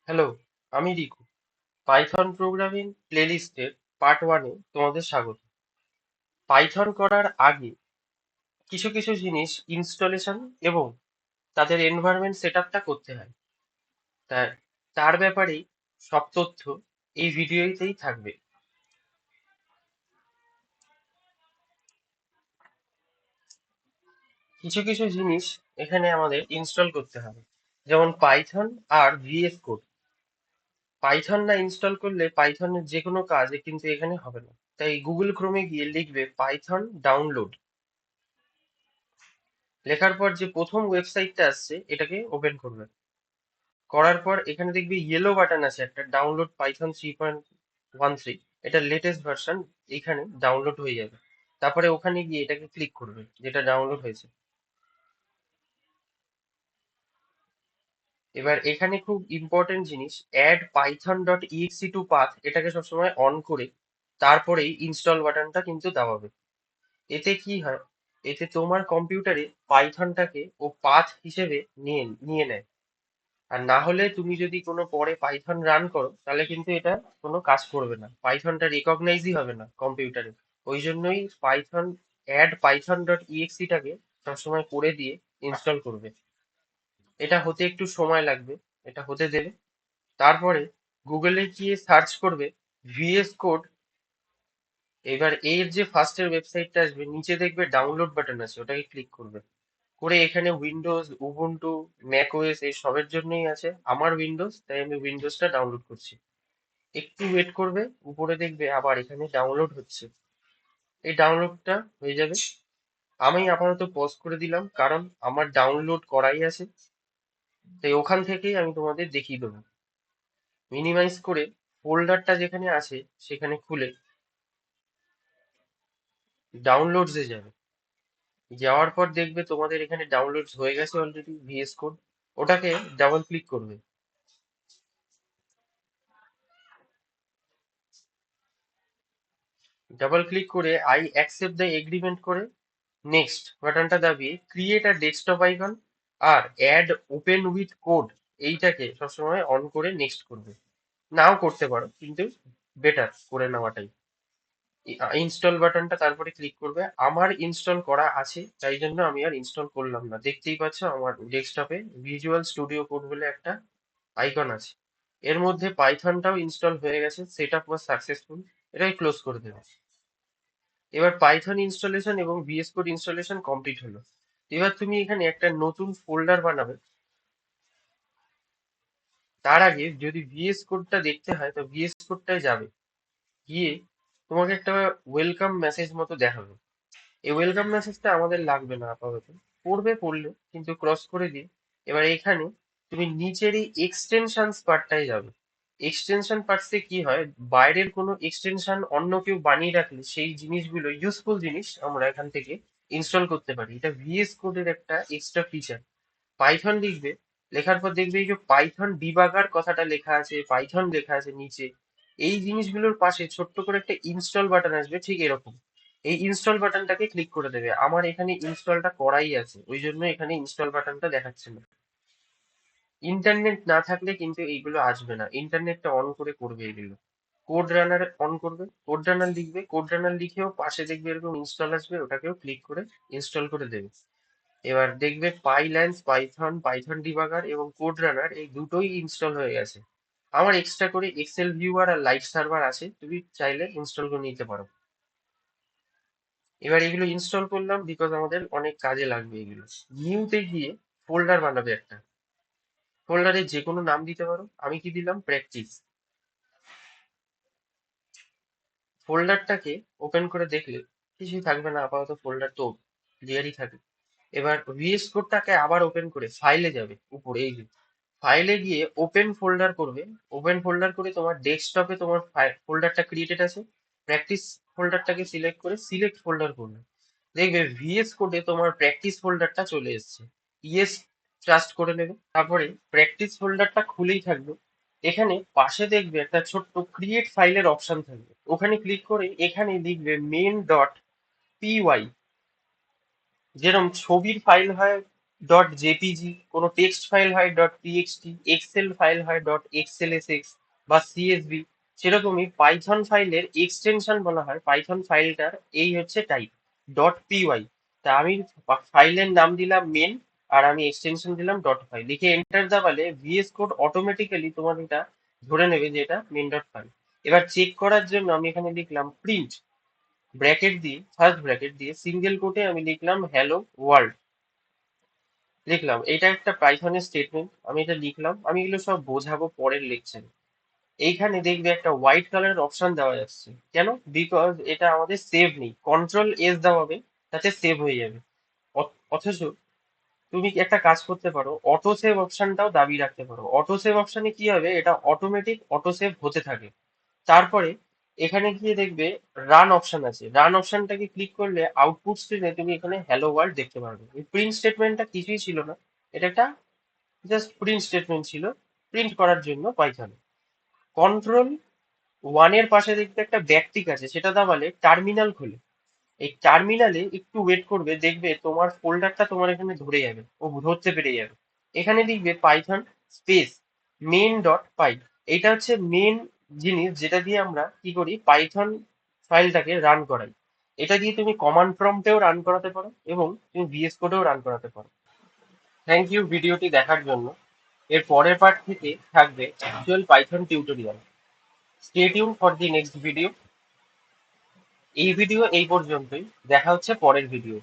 Hello, আমি Riku. Python programming প্লেলিস্টের part 1-এ তোমাদের স্বাগত। পাইথন করার আগে কিছু কিছু জিনিস ইনস্টলেশন এবং তাদের এনভায়রনমেন্ট সেটআপটা করতে হয়। তার তার ব্যাপারেই সব তথ্য এই ভিডিওতেই থাকবে। কিছু কিছু জিনিস এখানে আমাদের ইনস্টল করতে হবে, যেমন পাইথন আর ভিএস কোড। পাইথন না ইনস্টল করলে পাইথনের যে কোনো কাজ কিন্তু এখানে হবে না। তাই গুগল ক্রোমে গিয়ে লিখবে পাইথন ডাউনলোড। লেখার পর যে প্রথম ওয়েবসাইটটা আসছে এটাকে ওপেন করবে। করার পর এখানে দেখবি ইয়েলো বাটন আছে একটা, ডাউনলোড পাইথন 3.13। এটা লেটেস্ট ভার্সন, এখানে ডাউনলোড হয়ে যাবে। তারপরে ওখানে গিয়ে এটাকে ক্লিক করবে যেটা ডাউনলোড হয়েছে। এবার এখানে খুব ইম্পর্টেন্ট জিনিস, add Python dot EXE to path, এটাকে সবসময় অন করে তারপরেই ইনস্টল বাটনটা কিন্তু দাবাবে। এতে কি হয়, এতে তোমার কম্পিউটারে পাইথনটাকে ও পাথ হিসেবে নিয়ে নিয়ে নেয়। আর না হলে তুমি যদি কোনো পরে পাইথন রান করো তাহলে কিন্তু এটা কোনো কাজ করবে না, পাইথনটা রিকগনাইজই হবে না কম্পিউটারে। ওই জন্যই পাইথন অ্যাড পাইথন ডট ইএক্সিটাকে সবসময় করে দিয়ে ইনস্টল করবে। এটা হতে একটু সময় লাগবে, এটা হতে দেবে। তারপরে গুগলে গিয়ে সার্চ করবে ভিএস কোড। এবার এর যে ফার্স্টের ওয়েবসাইটটা আসবে নিচে দেখবে ডাউনলোড বাটন আছে, ওটাকে ক্লিক করবে। করে এখানে উইন্ডোজ, উবুন্টু, ম্যাক ওএস এই সবের জন্যই আছে। আমার উইন্ডোজ, তাই আমি উইন্ডোজটা ডাউনলোড করছি। একটু ওয়েট করবে, উপরে দেখবে আবার এখানে ডাউনলোড হচ্ছে। এই ডাউনলোডটা হয়ে যাবে। আমি আপাতত পজ করে দিলাম কারণ আমার ডাউনলোড করাই আছে, তাই ওখান থেকেই আমি তোমাদের দেখিয়ে দেবো। মিনিমাইজ করে ফোল্ডারটা যেখানে আছে সেখানে খুলে ডাউনলোডসে যাবে। যাওয়ার পর দেখবে তোমাদের এখানে ডাউনলোডস হয়ে গেছে অলরেডি ভিএস কোড। ওটাকে ডাবল ক্লিক করবে। ডাবল ক্লিক করে আই অ্যাকসেপ্ট দ্য এগ্রিমেন্ট করে নেক্সট বাটনটা দাবিয়ে ক্রিয়েট আ ডেস্কটপ আইকন আর অ্যাড ওপেন উইথ কোড, এইটাকে সবসময় অন করে নেক্সট করবে। নাও করতে পারো কিন্তু বেটার করে নেওয়াটাই। ইনস্টল বাটনটা তারপরে ক্লিক করবে। আমার ইনস্টল করা আছে তাই জন্য আমি আর ইনস্টল করলাম না। দেখতেই পাচ্ছ আমার ডেস্কটপে ভিজুয়াল স্টুডিও কোড বলে একটা আইকন আছে। এর মধ্যে পাইথনটাও ইনস্টল হয়ে গেছে, সেট আপ ওয়াজ সাকসেসফুল। এটাই ক্লোজ করে দেবে। এবার পাইথন ইনস্টলেশন এবং ভিএস কোড ইনস্টলেশন কমপ্লিট হলো। এবার তুমি এখানে একটা নতুন ফোল্ডার বানাবে। তার আগে যদি ভিএস কোডটা দেখতে হয় তো ভিএস কোডটায় যাবে, গিয়ে তোমাকে একটা ওয়েলকাম মেসেজ মতো দেখাবে। এই ওয়েলকাম মেসেজটা আমাদের লাগবে না আপাতত, পড়বে পড়লে কিন্তু ক্রস করে দিয়ে। এবার এখানে তুমি নিচের এই এক্সটেনশনস পার্টটায় যাবে। এক্সটেনশন পার্টসে কি হয়, বাইরের কোনো এক্সটেনশন অন্য কেউ বানিয়ে রাখলে সেই জিনিসগুলো, ইউজফুল জিনিস, আমরা এখান থেকে ইনস্টল করতে পারি। এটা ভিএস কোডের একটা এক্সট্রা ফিচার। পাইথন লিখবে, লেখার পর দেখবে এই যে পাইথন ডিবাগার কথাটা লেখা আছে, পাইথন লেখা আছে নিচে। এই জিনিসগুলোর পাশে ছোট্ট করে একটা ইনস্টল বাটন আসবে ঠিক এরকম। এই ইনস্টল বাটনটাকে ক্লিক করে দেবে। আমার এখানে ইনস্টলটা করাই আছে, ওই জন্য এখানে ইনস্টল বাটনটা দেখাচ্ছে না। ইন্টারনেট না থাকলে কিন্তু এইগুলো আসবে না, ইন্টারনেটটা অন করে করবে এগুলো। কোড রানার অন করবে, কোড রানার লিখবে, কোড রানার লিখেও পাশে দেখবে এরকম ইনস্টল আসবে, ওটাকেও ক্লিক করে ইনস্টল করে দেবে। এবার দেখবে পাইল্যান্স, পাইথন, পাইথন ডিবাগার এবং কোড রানার এই দুটোই ইনস্টল হয়ে গেছে। আমার এক্সট্রা করে এক্সেল ভিউয়ার আর লাইভ সার্ভার আছে, তুমি চাইলে ইনস্টল করে নিতে পারো। এবার এগুলো ইনস্টল করলাম বিকজ আমাদের অনেক কাজে লাগবে এগুলো। নিউতে গিয়ে ফোল্ডার বানাবে একটা, ফোল্ডারে যে কোনো নাম দিতে পারো। আমি কি দিলাম, প্র্যাকটিস। ফোল্ডারটাকে ওপেন করে দেখলে কিছুই থাকবে না আপাতত, ফোল্ডার তো ক্লিয়ারই থাকে। এবার ভিএস কোডটাকে আবার ওপেন করে ফাইলে যাবে, উপরে এই যে ফাইলে গিয়ে ওপেন ফোল্ডার করবে। ওপেন ফোল্ডার করে তোমার ডেস্কটপে তোমার ফোল্ডারটা ক্রিয়েটেড আছে, প্র্যাকটিস ফোল্ডারটাকে সিলেক্ট করে সিলেক্ট ফোল্ডার করবে। দেখবে ভিএস কোডে তোমার প্র্যাকটিস ফোল্ডারটা চলে এসেছে। ইয়েস ট্রাস্ট করে নেবে, তারপরে প্র্যাকটিস ফোল্ডারটা খুলেই থাকবে। এখানে পাশে দেখবে একটা ছোট্ট ক্রিয়েট ফাইলের অপশন থাকবে, ওখানে ক্লিক করে এখানে লিখবে মেন ডট পিওয়াই। যেরকম ছবির ফাইল হয় ডট জেপিজি, কোনো টেক্সট ফাইল হয় ডট টিএক্সটি, এক্সেল ফাইল হয় ডট এক্সএলএসএক্স বা সিএসভি। সেরকমই পাইথন ফাইলের এক্সটেনশন বলা হয় পাইথন ফাইলটার এই হচ্ছে টাইপ ডট পিওয়াই। তা আমি ফাইলের নাম দিলাম মেন, আর আমি এক্সটেনশন দিলাম ডট ফাইল, লিখে এন্টার দাবালে ভিএস কোড অটোমেটিক্যালি তোমার এটা ধরে নেবে যে এটা মেন ডট ফাইল। এবার চেক করার জন্য আমি এখানে লিখলাম প্রিন্ট, ব্র্যাকেট দিয়ে ফার্স্ট ব্র্যাকেট দিয়ে সিঙ্গেল কোটে আমি লিখলাম হ্যালো ওয়ার্ল্ড। লিখলাম এটা একটা পাইথনের স্টেটমেন্ট, আমি এটা লিখলাম, আমি এগুলো সব বোঝাবো পরের লেকচারে। এইখানে দেখবে একটা হোয়াইট কালারের অপশন দেওয়া যাচ্ছে, কেন? বিকজ এটা আমাদের সেভ নেই, কন্ট্রোল এস দেওয়াবে, তাতে সেভ হয়ে যাবে। অথচ তুমি একটা কাজ করতে পারো, অটো সেভ অপশনটাও দাবি রাখতে পারো। অটো সেভ অপশনে কি হবে, এটা অটোমেটিক অটো সেভ হতে থাকে। তারপরে এখানে গিয়ে দেখবে রান অপশন আছে, রান অপশনটাকে ক্লিক করলে আউটপুট স্ক্রিনে তুমি এখানে হ্যালো ওয়ার্ল্ড দেখতে পারবে। এই প্রিন্ট স্টেটমেন্টটা কিছুই ছিল না, এটা একটা জাস্ট প্রিন্ট স্টেটমেন্ট ছিল, প্রিন্ট করার জন্য পাইথন। কন্ট্রোল ওয়ানের পাশে দেখতে একটা ব্যাকটিক আছে, সেটা দাবালে টার্মিনাল খোলে। এই টার্মিনালে একটু ওয়েট করবে, দেখবে তোমার ফোল্ডারটা তোমার এখানে ধরে যাবে, ও ধরতে পেরে যাবে। এখানে দেখবে পাইথন স্পেস মেন ডট পাই, এটা হচ্ছে মেন জিনিস যেটা দিয়ে আমরা কি করি, পাইথন ফাইলটাকে রান করাই। এটা দিয়ে তুমি কমান্ড প্রম্পটেও রান করাতে পারো এবং তুমি ভিএস কোডেও রান করাতে পারো। থ্যাংক ইউ ভিডিওটি দেখার জন্য। এর পরের পার্ট থেকে থাকবে actual Python tutorial. Stay tune for the next video. এই ভিডিও এই পর্যন্তই, দেখা হচ্ছে পরের ভিডিও।